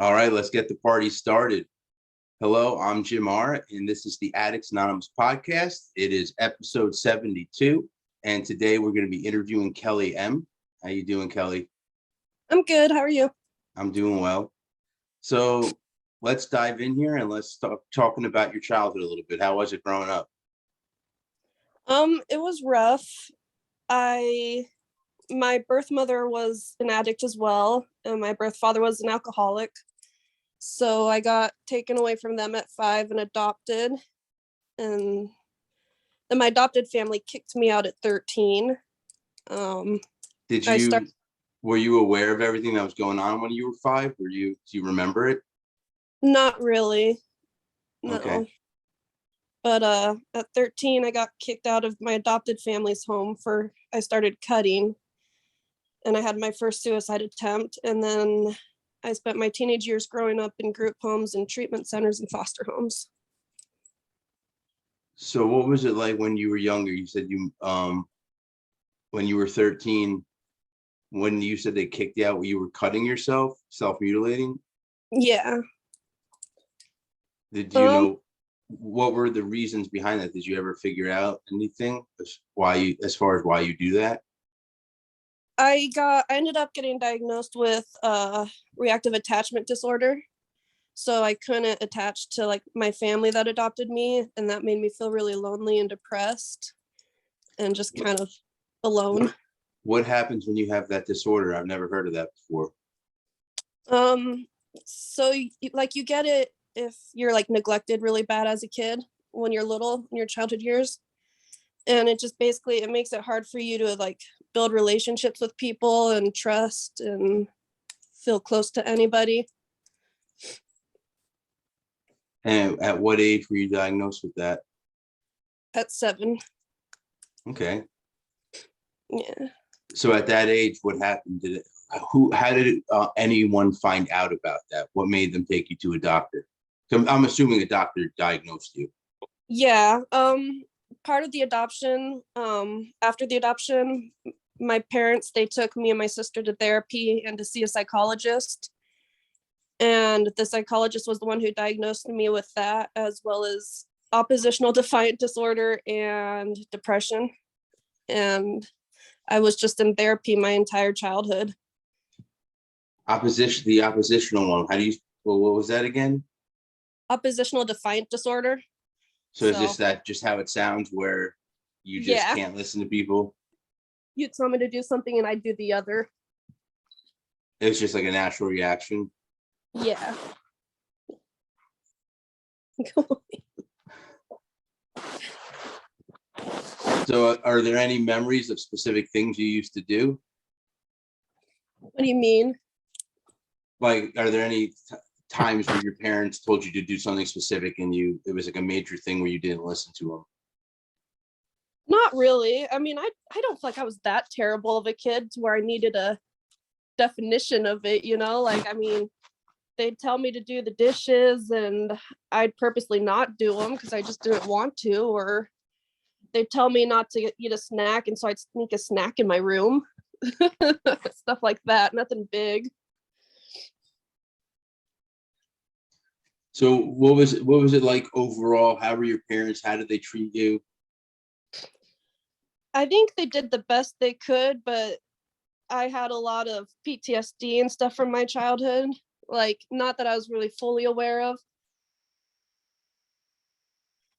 All right, let's get the party started. Hello, I'm Jim R, and this is the Addicts Anonymous podcast. It is episode 72, and today we're going to be interviewing Kellee M. How you doing, Kellee? I'm good. How are you? I'm doing well. So let's dive in here and let's start talking about your childhood a little bit. How was it growing up? It was rough. My birth mother was an addict as well, and my birth father was an alcoholic. So I got taken away from them at 5 and adopted. And then my adopted family kicked me out at 13. Were you aware of everything that was going on when you were 5? Do you remember it? Not really. No. Okay. But at 13, I got kicked out of my adopted family's home I started cutting. And I had my first suicide attempt. And then I spent my teenage years growing up in group homes and treatment centers and foster homes. So what was it like when you were younger? You said when you were 13, when you said they kicked you out, you were cutting yourself, self-mutilating? Yeah. Did you know what were the reasons behind that? Did you ever figure out anything as far as why you do that? I ended up getting diagnosed with reactive attachment disorder. So I couldn't attach to like my family that adopted me, and that made me feel really lonely and depressed and just kind of alone. What happens when you have that disorder? I've never heard of that before. So you get it if you're like neglected really bad as a kid when you're little in your childhood years. And it just basically, it makes it hard for you to like build relationships with people and trust and feel close to anybody. And at what age were you diagnosed with that? At 7. Okay. Yeah. So at that age, what happened? How did anyone find out about that? What made them take you to a doctor? So I'm assuming a doctor diagnosed you. Yeah. Part of the adoption, after the adoption, my parents, they took me and my sister to therapy and to see a psychologist. And the psychologist was the one who diagnosed me with that, as well as oppositional defiant disorder and depression. And I was just in therapy my entire childhood. The oppositional one. What was that again? Oppositional defiant disorder. So is that just how it sounds, where you just can't listen to people? You tell me to do something and I do the other. It was just like a natural reaction. Yeah. So are there any memories of specific things you used to do? What do you mean? Like, are there any times where your parents told you to do something specific and it was like a major thing where you didn't listen to them? Not really. I mean, I don't feel like I was that terrible of a kid to where I needed a definition of it, like, I mean, they'd tell me to do the dishes and I'd purposely not do them because I just didn't want to, or they'd tell me not to eat a snack, and so I'd sneak a snack in my room. Stuff like that. Nothing big. So what was it like overall? How were your parents? How did they treat you? I think they did the best they could, but I had a lot of PTSD and stuff from my childhood. Like, not that I was really fully aware of,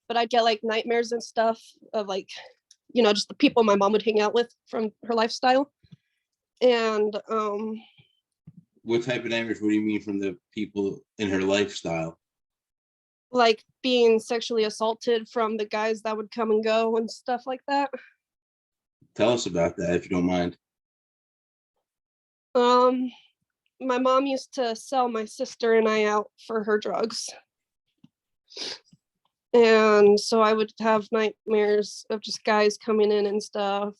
but I'd get like nightmares and stuff of like, just the people my mom would hang out with from her lifestyle. And what type of nightmares? What do you mean from the people in her lifestyle? Like being sexually assaulted from the guys that would come and go and stuff like that. Tell us about that if you don't mind. My mom used to sell my sister and I out for her drugs. And so I would have nightmares of just guys coming in and stuff.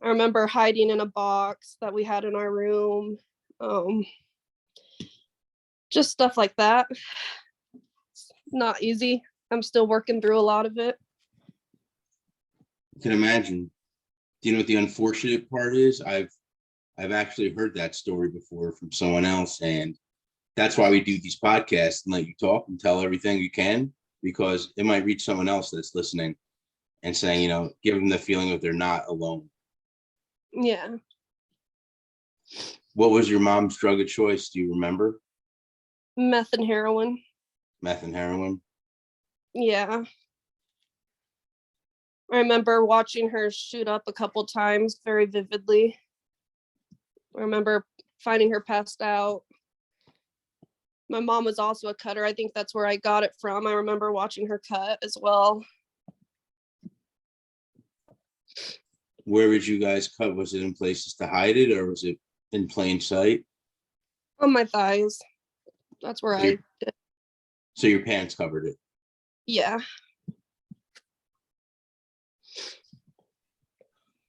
I remember hiding in a box that we had in our room. Just stuff like that. It's not easy. I'm still working through a lot of it. I can imagine. Do you know what the unfortunate part is? I've actually heard that story before from someone else, and That's why we do these podcasts and let you talk and tell everything you can, because it might reach someone else that's listening and saying, give them the feeling that they're not alone. Yeah. What was your mom's drug of choice? Do you remember? Meth and heroin. Meth and heroin? Yeah. I remember watching her shoot up a couple times very vividly. I remember finding her passed out. My mom was also a cutter. I think that's where I got it from. I remember watching her cut as well. Where would you guys cut? Was it in places to hide it, or was it in plain sight? On my thighs. That's where I did. So your parents covered it? Yeah.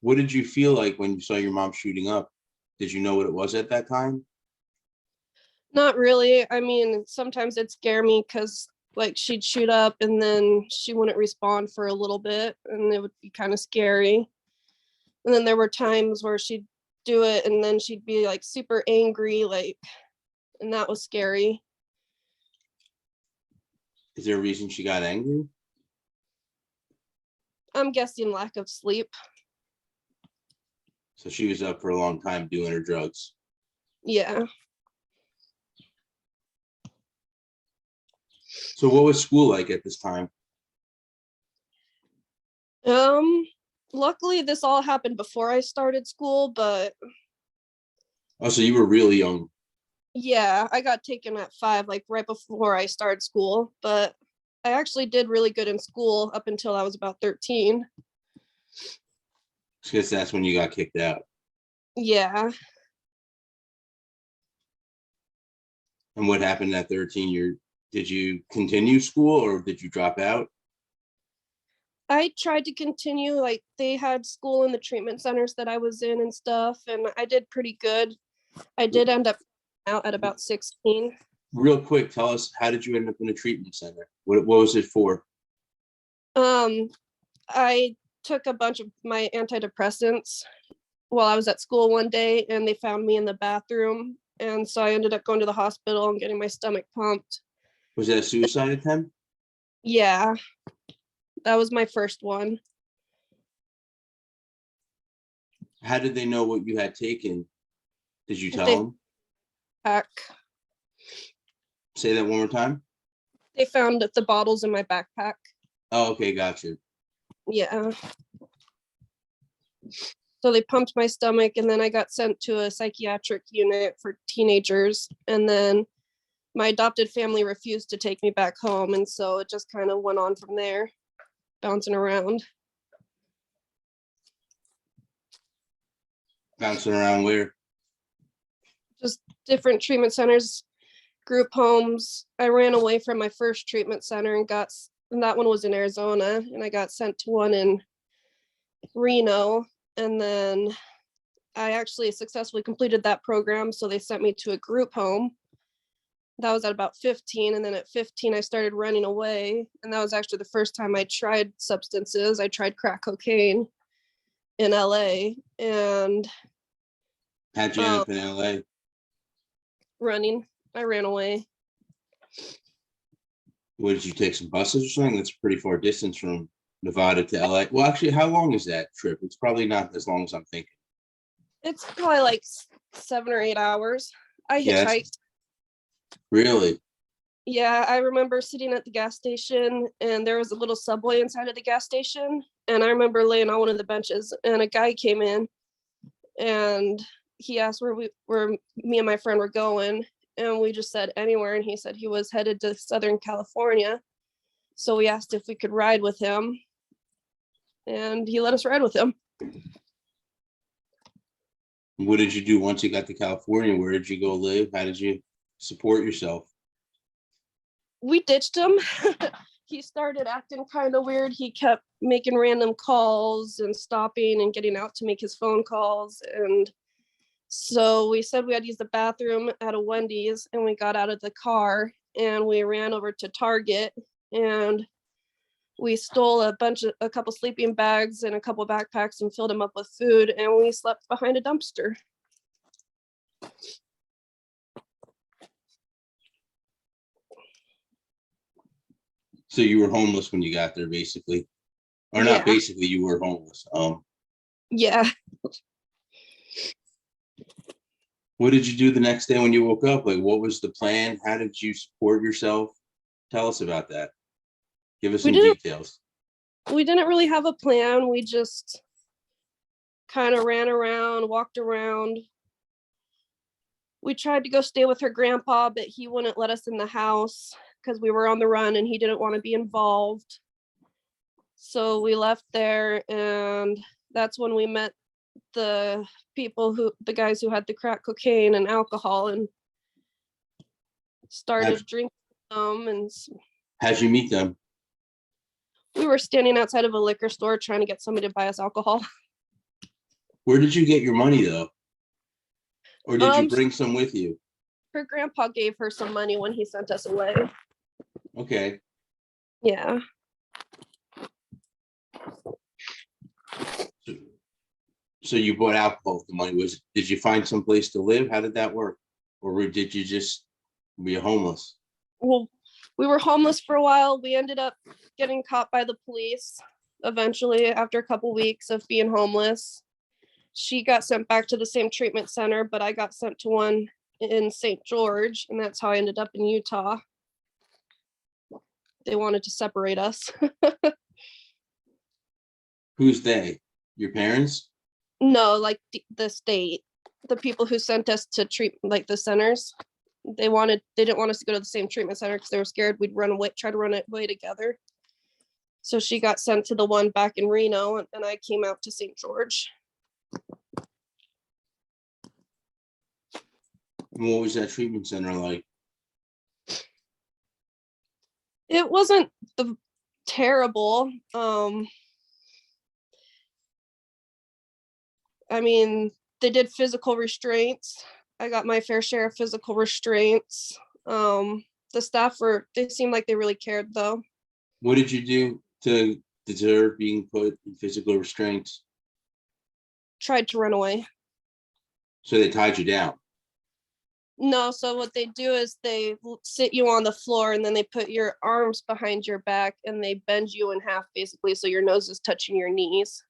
What did you feel like when you saw your mom shooting up? Did you know what it was at that time? Not really. I mean, sometimes it'd scare me because like she'd shoot up and then she wouldn't respond for a little bit and it would be kind of scary. And then there were times where she'd do it and then she'd be like super angry, like, and that was scary. Is there a reason she got angry? I'm guessing lack of sleep. So she was up for a long time doing her drugs. Yeah. So what was school like at this time? Luckily this all happened before I started school, but Oh, so you were really young. yeah, I got taken at 5, like right before I started school, but I actually did really good in school up until I was about 13. Because that's when you got kicked out. Yeah. And what happened at 13? Did you continue school or did you drop out? I tried to continue, like they had school in the treatment centers that I was in and stuff, and I did pretty good. I did end up out at about 16. Real quick, tell us, how did you end up in a treatment center? What was it for? I took a bunch of my antidepressants while I was at school one day and they found me in the bathroom. And so I ended up going to the hospital and getting my stomach pumped. Was that a suicide attempt? Yeah, that was my first one. How did they know what you had taken? Did you tell They them? back. Say that one more time. They found the bottles in my backpack. Oh, okay, gotcha. Yeah. So they pumped my stomach and then I got sent to a psychiatric unit for teenagers. And then my adopted family refused to take me back home. And so it just kind of went on from there, bouncing around. Bouncing around where? Just different treatment centers, group homes. I ran away from my first treatment center and that one was in Arizona. And I got sent to one in Reno. And then I actually successfully completed that program. So they sent me to a group home. That was at about 15. And then at 15, I started running away. And that was actually the first time I tried substances. I tried crack cocaine in LA. And How'd you end up in LA? running. I ran away. What, did you take some buses or something? That's a pretty far distance from Nevada to LA. Well, actually, how long is that trip? It's probably not as long as I'm thinking. It's probably like 7 or 8 hours. I Yeah, hitchhiked. really? Yeah, I remember sitting at the gas station and there was a little subway inside of the gas station. And I remember laying on one of the benches and a guy came in and he asked where me and my friend were going. And we just said anywhere. And he said he was headed to Southern California. So we asked if we could ride with him. And he let us ride with him. What did you do once you got to California? Where did you go live? How did you support yourself? We ditched him. He started acting kind of weird. He kept making random calls and stopping and getting out to make his phone calls. And so we said we had to use the bathroom at a Wendy's and we got out of the car and we ran over to Target and we stole a couple sleeping bags and a couple backpacks and filled them up with food and we slept behind a dumpster. So you were homeless when you got there, basically, or not Yeah. basically, you were homeless. Yeah. What did you do the next day when you woke up? Like, what was the plan? How did you support yourself? Tell us about that. Give us We some didn't details. we didn't really have a plan. We just kind of ran around, walked around. We tried to go stay with her grandpa, but he wouldn't let us in the house because we were on the run and he didn't want to be involved. So we left there, and that's when we met the guys who had the crack cocaine and alcohol, and started drinking them. And How'd you meet them? we were standing outside of a liquor store trying to get somebody to buy us alcohol. Where did you get your money, though? Or did you bring some with you? Her grandpa gave her some money when he sent us away. Okay. Yeah. So you bought alcohol with the money. Did you find some place to live? How did that work? Or did you just be homeless? Well, we were homeless for a while. We ended up getting caught by the police eventually after a couple weeks of being homeless. She got sent back to the same treatment center, but I got sent to one in St. George, and that's how I ended up in Utah. They wanted to separate us. Who's they? Your parents? No, like the state, the people who sent us to treat, like the centers. They didn't want us to go to the same treatment center because they were scared we'd try to run away together. So she got sent to the one back in Reno, and I came out to St. George. What was that treatment center like? It wasn't terrible. I mean, they did physical restraints. I got my fair share of physical restraints. The staff they seemed like they really cared, though. What did you do to deserve being put in physical restraints? Tried to run away. So they tied you down? No, so what they do is they sit you on the floor, and then they put your arms behind your back and they bend you in half, basically, so your nose is touching your knees.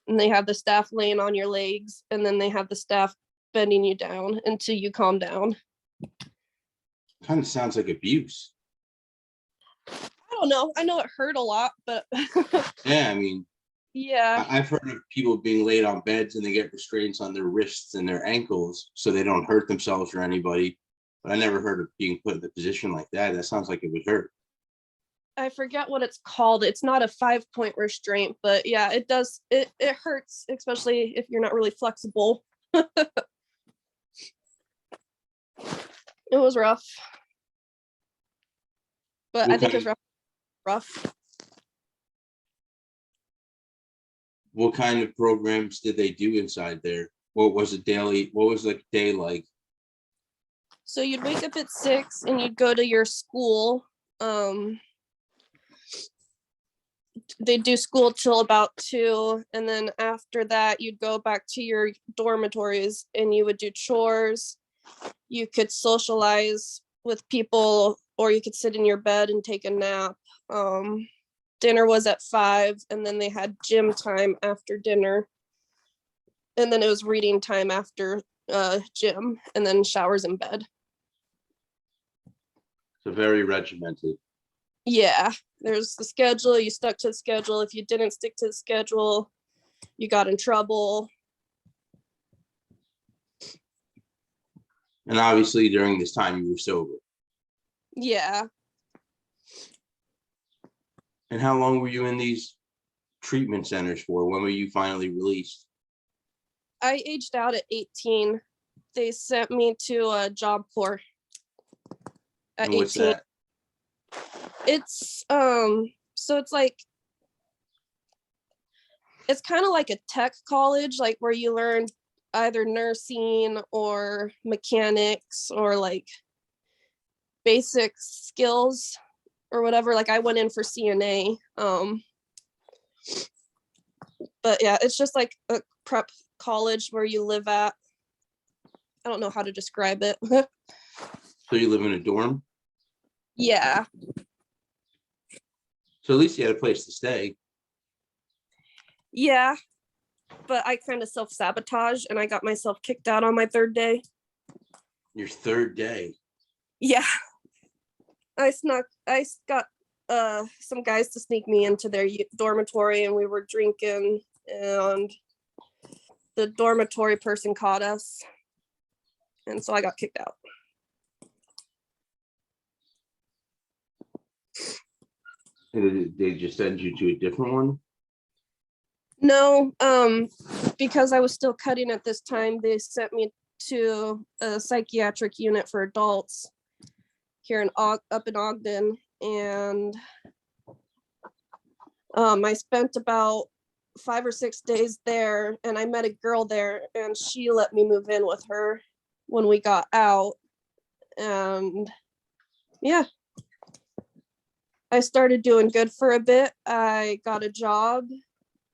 And they have the staff laying on your legs, and then they have the staff bending you down until you calm down. Kind of sounds like abuse. I don't know. I know it hurt a lot, but Yeah, I mean, yeah. I've heard of people being laid on beds and they get restraints on their wrists and their ankles so they don't hurt themselves or anybody. But I never heard of being put in a position like that. That sounds like it would hurt. I forget what it's called. It's not a 5-point restraint, but yeah, it does. It hurts, especially if you're not really flexible. It was rough, but I think it was rough. What kind of programs did they do inside there? What was like a day like? So you'd wake up at 6 and you'd go to your school. They do school till about 2, and then after that you'd go back to your dormitories and you would do chores. You could socialize with people, or you could sit in your bed and take a nap. Dinner was at 5, and then they had gym time after dinner, and then it was reading time after gym, and then showers in bed. So very regimented. Yeah, there's the schedule. You stuck to the schedule. If you didn't stick to the schedule, you got in trouble. And obviously during this time you were sober. Yeah. And how long were you in these treatment centers for? When were you finally released? I aged out at 18. They sent me to a Job Corps at And what's 18. that? It's so it's kind of like a tech college, like where you learn either nursing or mechanics or like basic skills or whatever. Like I went in for CNA. But yeah, it's just like a prep college where you live at. I don't know how to describe it. So you live in a dorm? Yeah. So at least you had a place to stay. Yeah, but I kind of self-sabotaged and I got myself kicked out on my third day. Your third day. Yeah. I got some guys to sneak me into their dormitory, and we were drinking, and the dormitory person caught us, and so I got kicked out. And did they just send you to a different one? No, because I was still cutting at this time, they sent me to a psychiatric unit for adults here up in Ogden, and I spent about 5 or 6 days there, and I met a girl there, and she let me move in with her when we got out. And yeah, I started doing good for a bit. I got a job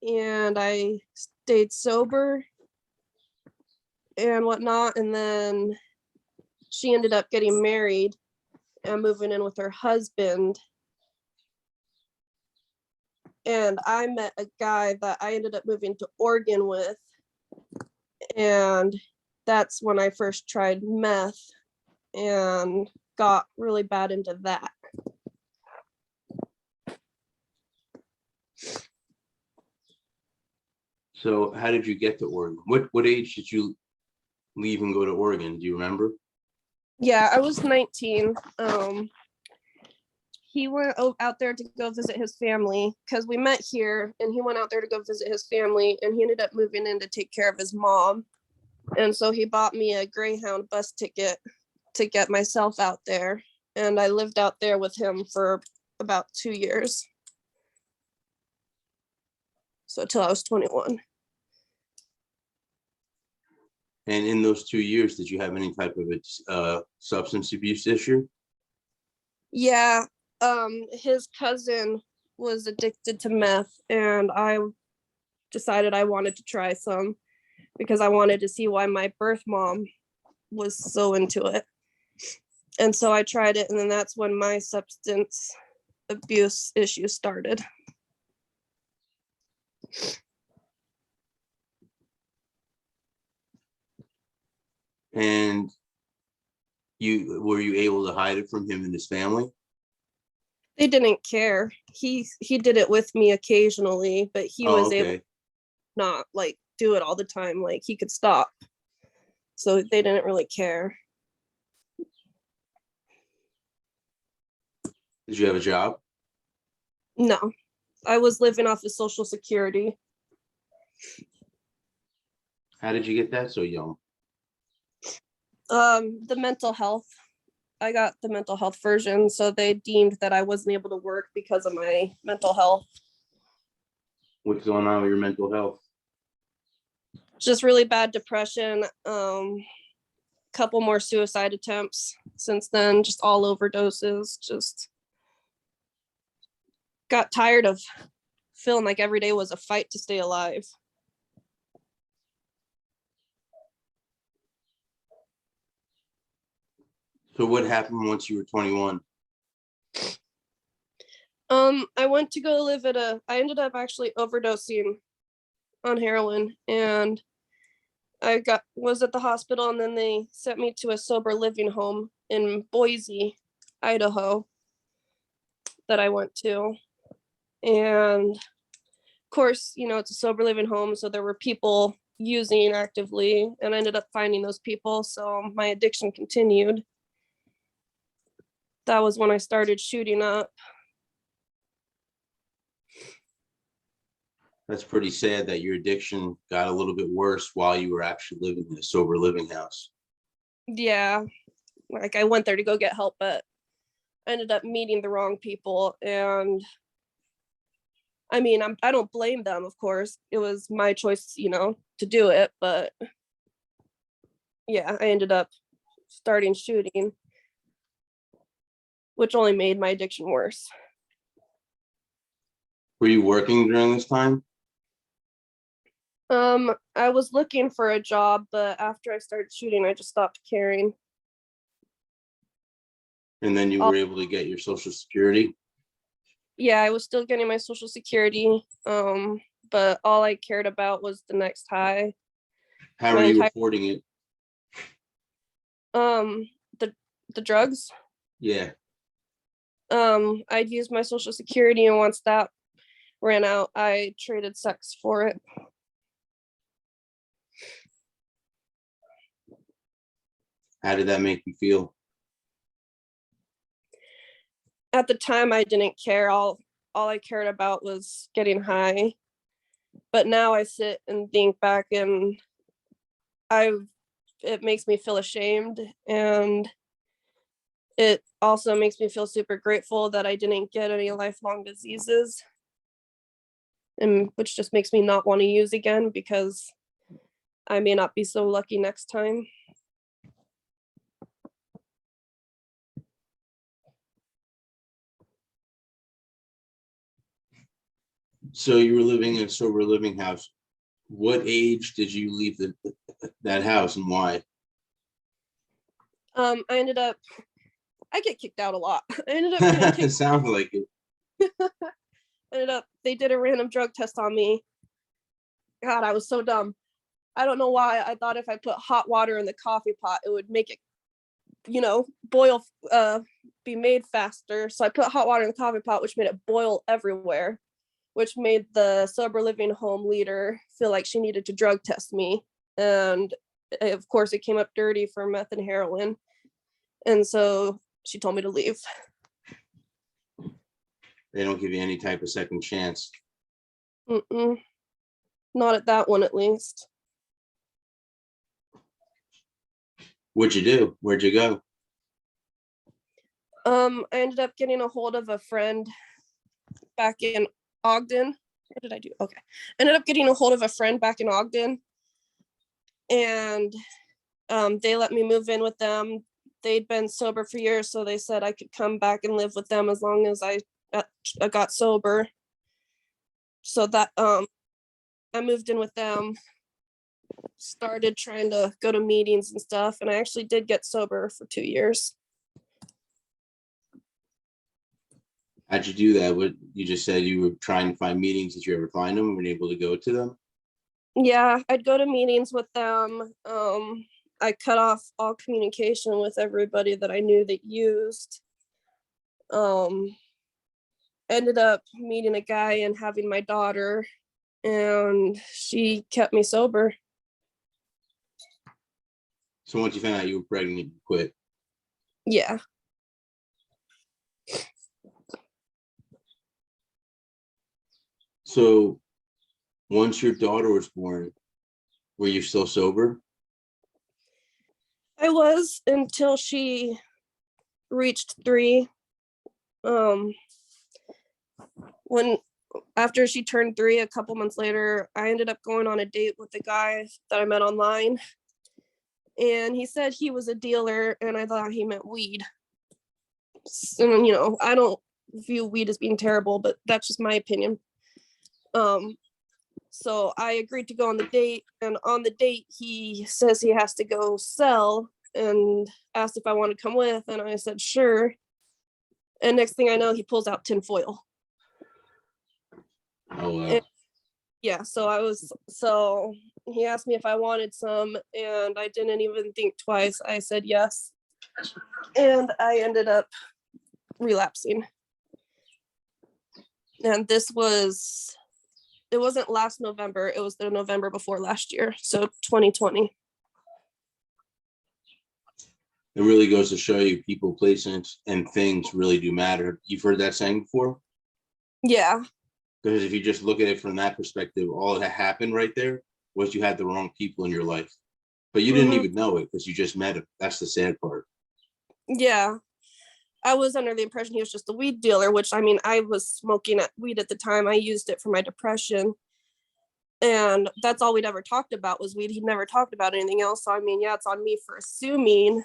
and I stayed sober and whatnot. And then she ended up getting married and moving in with her husband. And I met a guy that I ended up moving to Oregon with. And that's when I first tried meth and got really bad into that. So how did you get to Oregon? What age did you leave and go to Oregon? Do you remember? Yeah, I was 19. He went out there to go visit his family because we met here, and he went out there to go visit his family, and he ended up moving in to take care of his mom. And so he bought me a Greyhound bus ticket to get myself out there. And I lived out there with him for about 2 years. So till I was 21. And in those 2 years, did you have any type of substance abuse issue? Yeah, his cousin was addicted to meth, and I decided I wanted to try some because I wanted to see why my birth mom was so into it. And so I tried it, and then that's when my substance abuse issue started. And were you able to hide it from him and his family? They didn't care. He did it with me occasionally, but he was able to not like do it all the time. Like he could stop. So they didn't really care. Did you have a job? No, I was living off of Social Security. How did you get that so young? The mental health. I got the mental health version, so they deemed that I wasn't able to work because of my mental health. What's going on with your mental health? Just really bad depression. Couple more suicide attempts since then, just all overdoses. Just got tired of feeling like every day was a fight to stay alive. So what happened once you were 21? I went to go live at I ended up actually overdosing on heroin, and I was at the hospital, and then they sent me to a sober living home in Boise, Idaho, that I went to. And of course, it's a sober living home, so there were people using actively, and I ended up finding those people, so my addiction continued. That was when I started shooting up. That's pretty sad that your addiction got a little bit worse while you were actually living in a sober living house. Yeah, like I went there to go get help, but I ended up meeting the wrong people. And I mean, I don't blame them, of course. It was my choice, to do it. But yeah, I ended up starting shooting, which only made my addiction worse. Were you working during this time? I was looking for a job, but after I started shooting, I just stopped caring. And then you were able to get your Social Security? Yeah, I was still getting my Social Security, but all I cared about was the next high. How My are you entire reporting it? um the drugs. Yeah. I'd used my Social Security, and once that ran out, I traded sex for it. How did that make you feel? At the time, I didn't care. All I cared about was getting high. But now I sit and think back, and it makes me feel ashamed, and it also makes me feel super grateful that I didn't get any lifelong diseases, and which just makes me not want to use again, because I may not be so lucky next time. So you were living in a sober living house. What age did you leave that house, and why? I get kicked out a lot. I ended up getting It kicked. sounds like it. They did a random drug test on me. God, I was so dumb. I don't know why. I thought if I put hot water in the coffee pot, it would make it, boil, be made faster. So I put hot water in the coffee pot, which made it boil everywhere, which made the sober living home leader feel like she needed to drug test me. And of course, it came up dirty for meth and heroin. And so she told me to leave. They don't give you any type of second chance. Mm-mm. Not at that one, at least. What'd you do? Where'd you go? I ended up getting a hold of a friend back in Ogden. What did I do? Okay. Ended up getting a hold of a friend back in Ogden, and they let me move in with them. They'd been sober for years, so they said I could come back and live with them as long as I got sober. So that I moved in with them, started trying to go to meetings and stuff, and I actually did get sober for 2 years. How'd you do that? What you just said you were trying to find meetings. Did you ever find them and were able to go to them? Yeah, I'd go to meetings with them. I cut off all communication with everybody that I knew that used. Ended up meeting a guy and having my daughter, and she kept me sober. So once you found out you were pregnant, you quit. Yeah. So once your daughter was born, were you still sober? I was, until she reached 3. When After she turned 3, a couple months later, I ended up going on a date with a guy that I met online, and he said he was a dealer, and I thought he meant weed. And I don't view weed as being terrible, but that's just my opinion. So I agreed to go on the date, and on the date he says he has to go sell, and asked if I wanted to come with, and I said sure. And next thing I know, he pulls out tinfoil. Oh wow. And yeah, so he asked me if I wanted some, and I didn't even think twice. I said yes, and I ended up relapsing. And it wasn't last November, it was the November before last year, so 2020. It really goes to show you people, places, and things really do matter. You've heard that saying before? Yeah. Because if you just look at it from that perspective, all that happened right there was you had the wrong people in your life. But you didn't even know it because you just met him. That's the sad part. Yeah. I was under the impression he was just a weed dealer, which, I mean, I was smoking weed at the time. I used it for my depression, and that's all we'd ever talked about was weed. He'd never talked about anything else. So I mean, yeah, it's on me for assuming,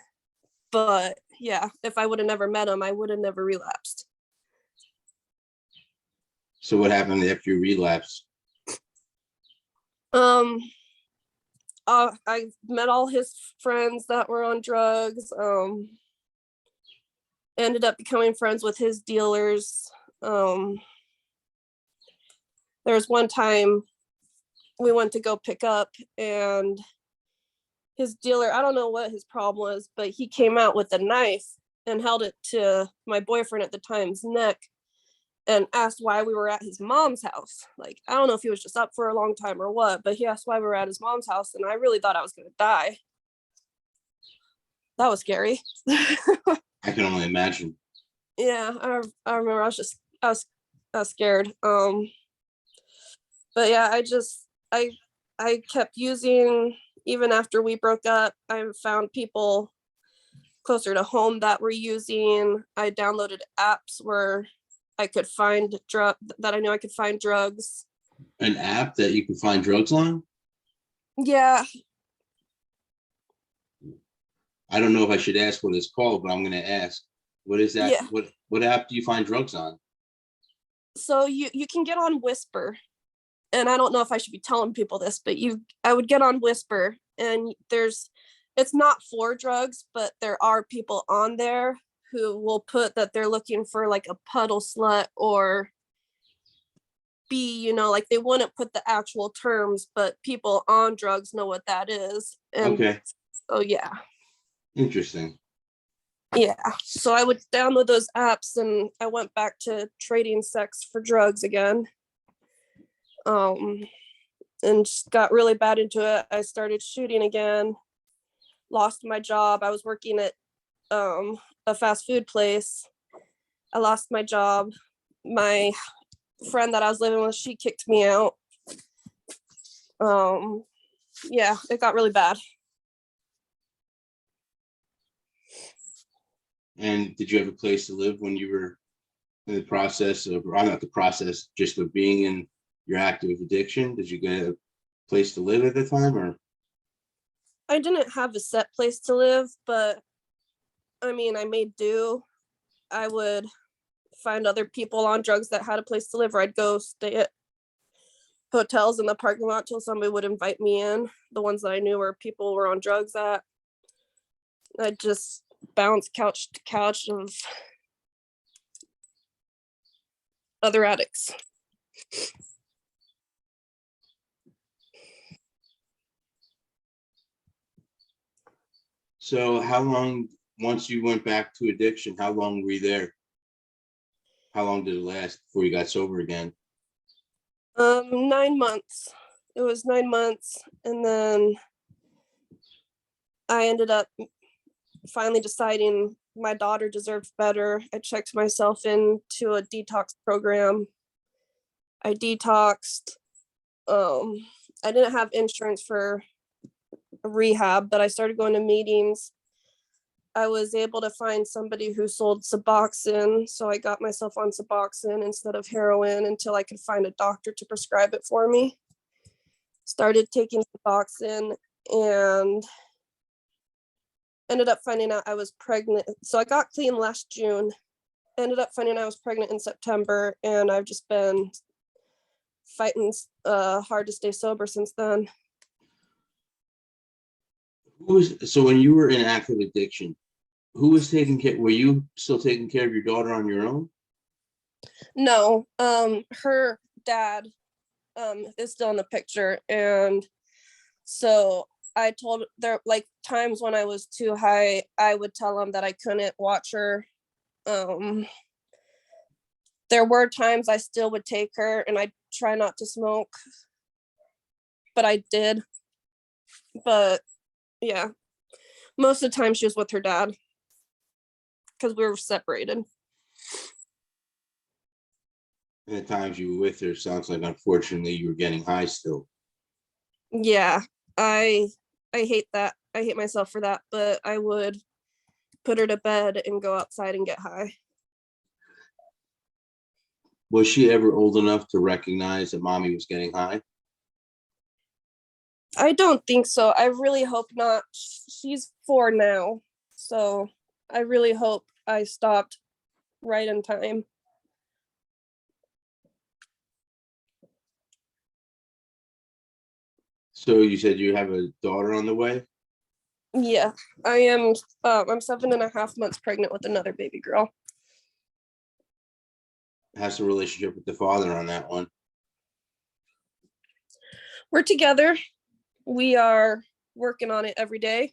but yeah, if I would have never met him, I would have never relapsed. So what happened after you relapsed? I met all his friends that were on drugs. Ended up becoming friends with his dealers. There was one time we went to go pick up, and his dealer, I don't know what his problem was, but he came out with a knife and held it to my boyfriend at the time's neck and asked why we were at his mom's house. Like, I don't know if he was just up for a long time or what, but he asked why we were at his mom's house, and I really thought I was going to die. That was scary. I can only imagine. Yeah, I remember I was scared. But yeah, I kept using, even after we broke up. I found people closer to home that were using. I downloaded apps where I could find that I knew I could find drugs. An app that you can find drugs on? Yeah. I don't know if I should ask what it's called, but I'm going to ask. What is that? Yeah. What app do you find drugs on? So you can get on Whisper, and I don't know if I should be telling people this, but I would get on Whisper, and it's not for drugs, but there are people on there who will put that they're looking for like a puddle slut or like they wouldn't put the actual terms, but people on drugs know what that is. And Okay. so yeah. Interesting. Yeah. So I would download those apps, and I went back to trading sex for drugs again. And just got really bad into it. I started shooting again, lost my job. I was working at a fast food place. I lost my job. My friend that I was living with, she kicked me out. Yeah, it got really bad. And did you have a place to live when you were in the process of, or not the process, just of being in your active addiction? Did you get a place to live at the time, or? I didn't have a set place to live, but I mean, I made do. I would find other people on drugs that had a place to live, or I'd go stay at hotels in the parking lot till somebody would invite me in. The ones that I knew where people were on drugs at. I'd just bounce couch to couch of other addicts. So how long, once you went back to addiction, how long were you there? How long did it last before you got sober again? 9 months. It was 9 months, and then I ended up finally deciding my daughter deserved better. I checked myself into a detox program. I detoxed. I didn't have insurance for rehab, but I started going to meetings. I was able to find somebody who sold Suboxone, so I got myself on Suboxone instead of heroin until I could find a doctor to prescribe it for me. Started taking Suboxone and ended up finding out I was pregnant. So I got clean last June, ended up finding I was pregnant in September, and I've just been fighting hard to stay sober since then. So when you were in active addiction, who was taking care? Were you still taking care of your daughter on your own? No, her dad is still in the picture, and so I told there like times when I was too high, I would tell him that I couldn't watch her. There were times I still would take her, and I try not to smoke, but I did. But yeah, most of the time she was with her dad because we were separated. And the times you were with her, sounds like unfortunately you were getting high still. Yeah, I hate that. I hate myself for that, but I would put her to bed and go outside and get high. Was she ever old enough to recognize that mommy was getting high? I don't think so. I really hope not. She's 4 now, so I really hope I stopped right in time. So you said you have a daughter on the way? Yeah, I am. I'm 7.5 months pregnant with another baby girl. How's the relationship with the father on that one? We're together. We are working on it every day.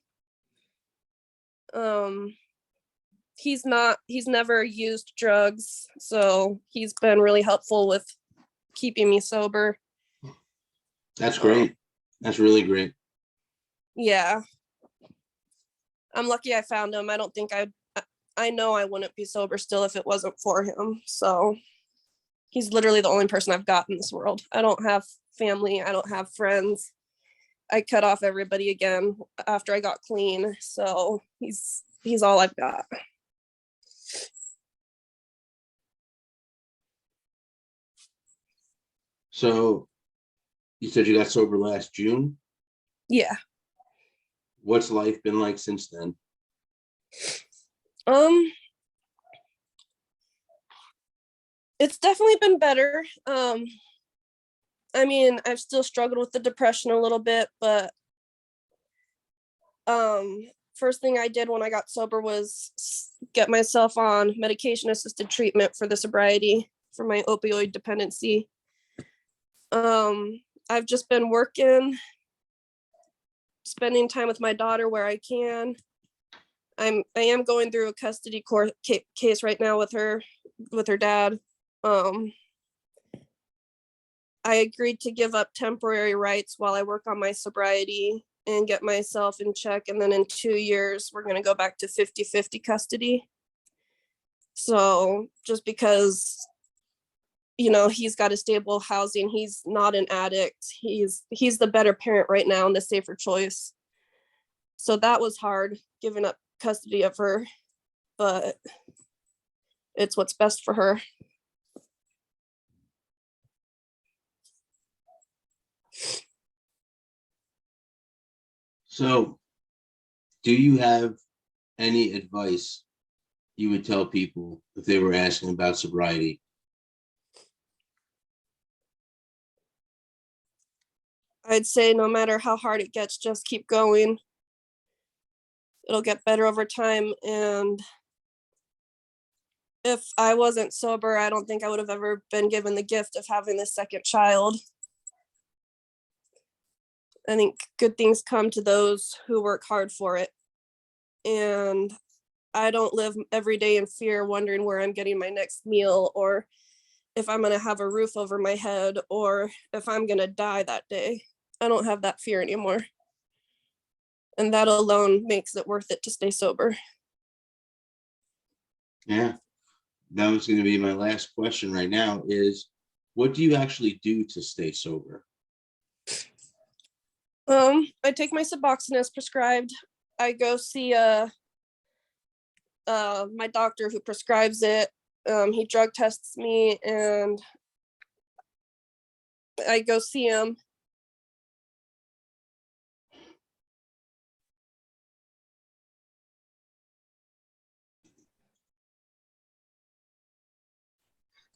He's never used drugs, so he's been really helpful with keeping me sober. That's great. That's really great. Yeah. I'm lucky I found him. I know I wouldn't be sober still if it wasn't for him. So he's literally the only person I've got in this world. I don't have family. I don't have friends. I cut off everybody again after I got clean. So he's all I've got. So you said you got sober last June. Yeah. What's life been like since then? It's definitely been better. I mean, I've still struggled with the depression a little bit, but first thing I did when I got sober was get myself on medication assisted treatment for the sobriety for my opioid dependency. I've just been working, spending time with my daughter where I can. I am going through a custody court case right now with her dad. I agreed to give up temporary rights while I work on my sobriety and get myself in check. And then in 2 years, we're going to go back to 50-50 custody. So just because, he's got a stable housing, he's not an addict. He's the better parent right now and the safer choice. So that was hard, giving up custody of her, but it's what's best for her. So do you have any advice you would tell people if they were asking about sobriety? I'd say no matter how hard it gets, just keep going. It'll get better over time. And if I wasn't sober, I don't think I would have ever been given the gift of having this second child. I think good things come to those who work hard for it. And I don't live every day in fear, wondering where I'm getting my next meal, or if I'm going to have a roof over my head, or if I'm going to die that day. I don't have that fear anymore. And that alone makes it worth it to stay sober. Yeah, that was going to be my last question right now is, what do you actually do to stay sober? I take my Suboxone as prescribed. I go see my doctor who prescribes it. He drug tests me and I go see him.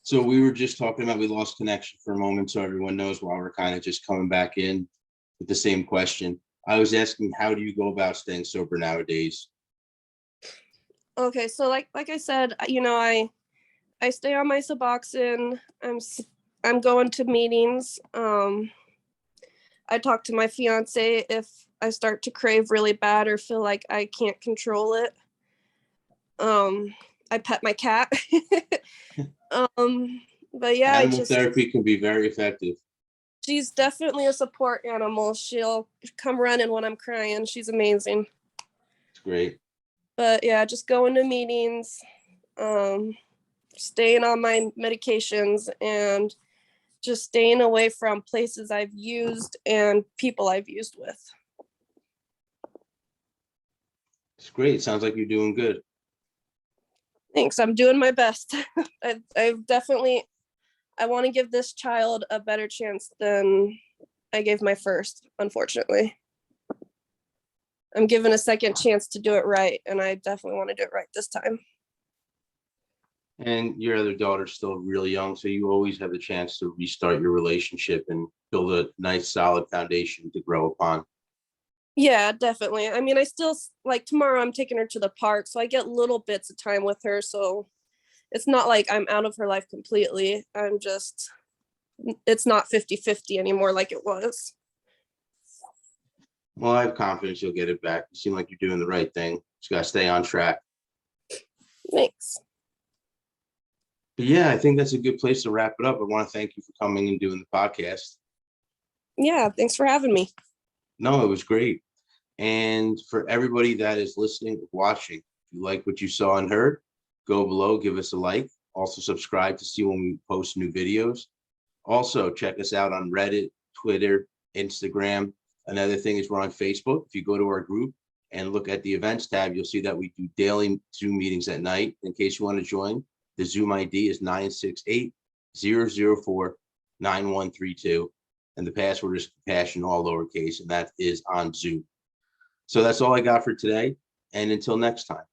So we were just talking about, we lost connection for a moment, so everyone knows why we're kind of just coming back in with the same question. I was asking, how do you go about staying sober nowadays? Okay, so like I said, I stay on my Suboxone. I'm going to meetings. I talk to my fiance if I start to crave really bad or feel like I can't control it. I pet my cat. But yeah, Animal therapy can be very effective. she's definitely a support animal. She'll come running when I'm crying. She's amazing. It's great. But yeah, just going to meetings, staying on my medications, and just staying away from places I've used and people I've used with. It's great. Sounds like you're doing good. Thanks. I'm doing my best. I've definitely, I want to give this child a better chance than I gave my first, unfortunately. I'm given a second chance to do it right, and I definitely want to do it right this time. And your other daughter's still really young, so you always have the chance to restart your relationship and build a nice, solid foundation to grow upon. Yeah, definitely. I mean, I still, like tomorrow I'm taking her to the park, so I get little bits of time with her. So it's not like I'm out of her life completely. It's not 50-50 anymore like it was. Well, I have confidence you'll get it back. You seem like you're doing the right thing. Just gotta stay on track. Thanks. But yeah, I think that's a good place to wrap it up. I want to thank you for coming and doing the podcast. Yeah, thanks for having me. No, it was great. And for everybody that is listening or watching, if you like what you saw and heard, go below, give us a like. Also subscribe to see when we post new videos. Also check us out on Reddit, Twitter, Instagram. Another thing is we're on Facebook. If you go to our group and look at the events tab, you'll see that we do daily Zoom meetings at night. In case you want to join, the Zoom ID is 968-004-9132. And the password is compassion, all lowercase, and that is on Zoom. So that's all I got for today. And until next time.